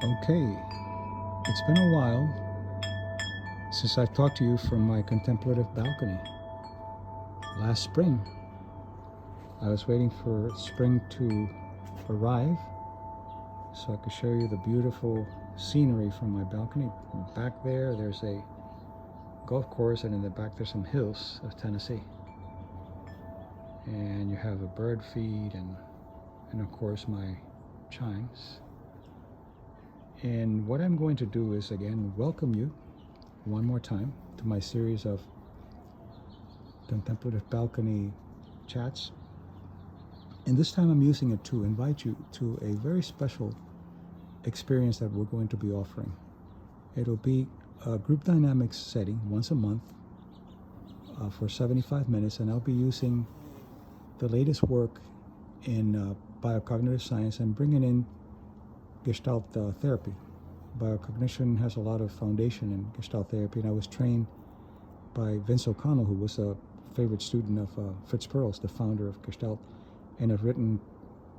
Okay, it's been a while since I've talked to you from my contemplative balcony. Last spring, I was waiting for spring to arrive so I could show you the beautiful scenery from my balcony. Back there, there's a golf course, and in the back, there's some hills of Tennessee. And you have a bird feed and of course, my chimes. And what I'm going to do is, again, welcome you one more time to my series of contemplative balcony chats. And this time I'm using it to invite you to a very special experience that we're going to be offering. It'll be a group dynamics setting once a month for 75 minutes, and I'll be using the latest work in biocognitive science and bringing in Gestalt therapy. Biocognition has a lot of foundation in Gestalt therapy, and I was trained by Vince O'Connell, who was a favorite student of Fritz Perls, the founder of Gestalt, and I've written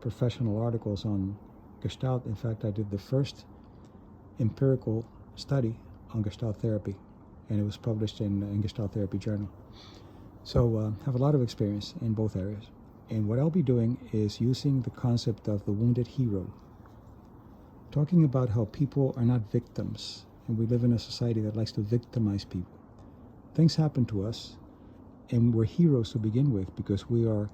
professional articles on Gestalt. In fact, I did the first empirical study on Gestalt therapy, and it was published in Gestalt Therapy Journal. So have a lot of experience in both areas. And what I'll be doing is using the concept of the wounded hero, talking about how people are not victims, and we live in a society that likes to victimize people. Things happen to us, and we're heroes to begin with because we are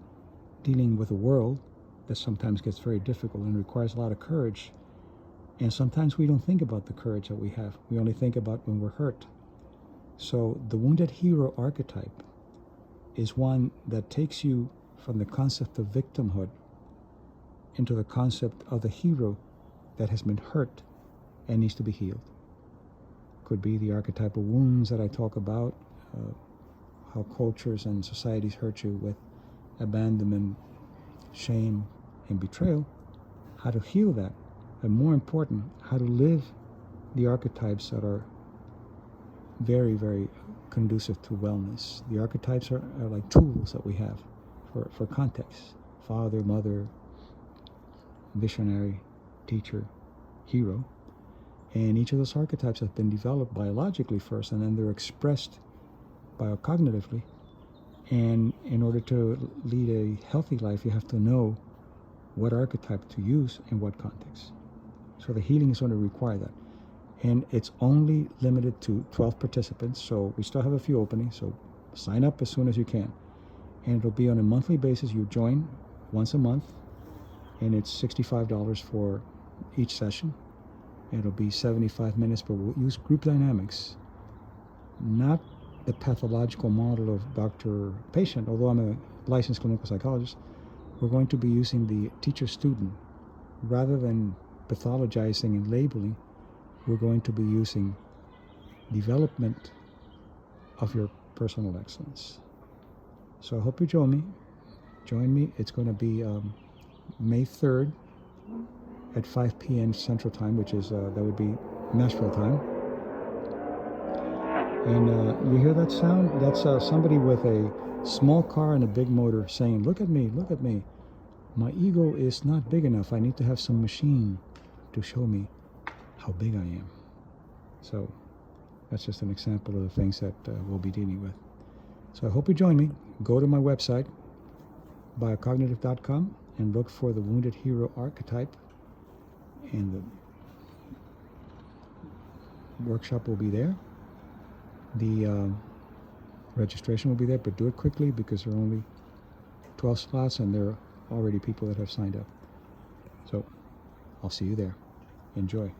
dealing with a world that sometimes gets very difficult and requires a lot of courage. And sometimes we don't think about the courage that we have. We only think about when we're hurt. So the wounded hero archetype is one that takes you from the concept of victimhood into the concept of the hero that has been hurt and needs to be healed. Could be the archetypal wounds that I talk about, how cultures and societies hurt you with abandonment, shame, and betrayal, how to heal that, and more important, how to live the archetypes that are very, very conducive to wellness. The archetypes are like tools that we have for context: father, mother, visionary, teacher, hero. And each of those archetypes have been developed biologically first, and then they're expressed biocognitively. And in order to lead a healthy life, you have to know what archetype to use in what context. So the healing is going to require that. And it's only limited to 12 participants, so we still have a few openings, so sign up as soon as you can. And it'll be on a monthly basis. You join once a month, and it's $65 for each session. It'll be 75 minutes, but we'll use group dynamics, not the pathological model of doctor-patient. Although I'm a licensed clinical psychologist, we're going to be using the teacher-student. Rather than pathologizing and labeling, we're going to be using development of your personal excellence. So I hope you join me. Join me. It's going to be May 3rd at 5 p.m. Central Time, which is, that would be Nashville time. And you hear that sound? That's somebody with a small car and a big motor saying, "Look at me, look at me. My ego is not big enough. I need to have some machine to show me how big I am." So that's just an example of the things that we'll be dealing with. So I hope you join me. Go to my website, biocognitive.com, and look for the wounded hero archetype. And the workshop will be there. The registration will be there, but do it quickly because there are only 12 slots and there are already people that have signed up. So I'll see you there. Enjoy.